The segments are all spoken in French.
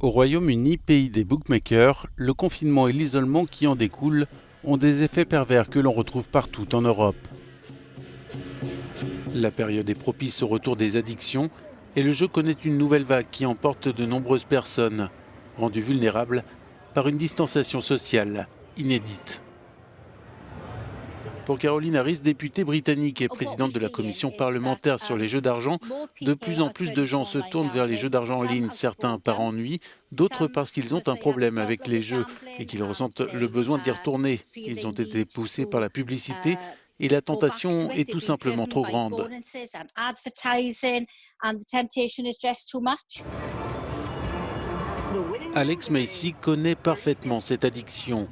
Au Royaume-Uni, pays des bookmakers, le confinement et l'isolement qui en découlent ont des effets pervers que l'on retrouve partout en Europe. La période est propice au retour des addictions et le jeu connaît une nouvelle vague qui emporte de nombreuses personnes, rendues vulnérables par une distanciation sociale inédite. Pour Caroline Harris, députée britannique et présidente de la commission parlementaire sur les jeux d'argent, de plus en plus de gens se tournent vers les jeux d'argent en ligne, certains par ennui, d'autres parce qu'ils ont un problème avec les jeux et qu'ils ressentent le besoin d'y retourner. Ils ont été poussés par la publicité et la tentation est tout simplement trop grande. Alex Macy connaît parfaitement cette addiction.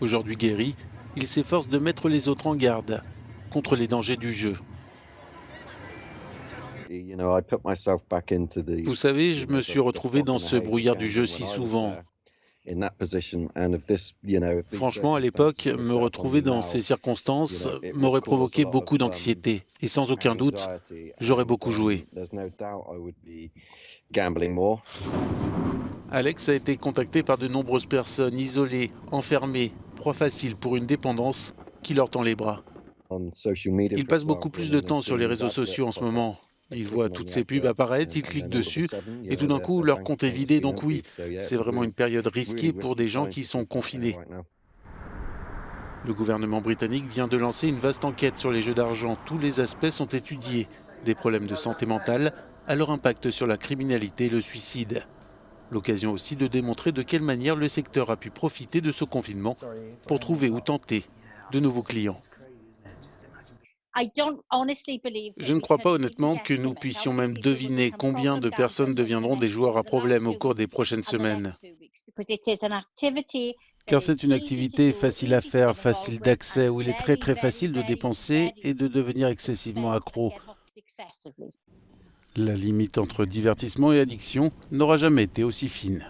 Aujourd'hui guéri, il s'efforce de mettre les autres en garde contre les dangers du jeu. Vous savez, je me suis retrouvé dans ce brouillard du jeu si souvent. Franchement, à l'époque, me retrouver dans ces circonstances m'aurait provoqué beaucoup d'anxiété. Et sans aucun doute, j'aurais beaucoup joué. Alex a été contacté par de nombreuses personnes isolées, enfermées, proie facile pour une dépendance qui leur tend les bras. Ils passent beaucoup plus de temps sur les réseaux sociaux en ce moment. Ils voient toutes ces pubs apparaître, ils cliquent dessus et tout d'un coup, leur compte est vidé. Donc oui, c'est vraiment une période risquée pour des gens qui sont confinés. Le gouvernement britannique vient de lancer une vaste enquête sur les jeux d'argent. Tous les aspects sont étudiés, des problèmes de santé mentale à leur impact sur la criminalité et le suicide. L'occasion aussi de démontrer de quelle manière le secteur a pu profiter de ce confinement pour trouver ou tenter de nouveaux clients. Je ne crois pas honnêtement que nous puissions même deviner combien de personnes deviendront des joueurs à problème au cours des prochaines semaines. Car c'est une activité facile à faire, facile d'accès, où il est très facile de dépenser et de devenir excessivement accro. La limite entre divertissement et addiction n'aura jamais été aussi fine.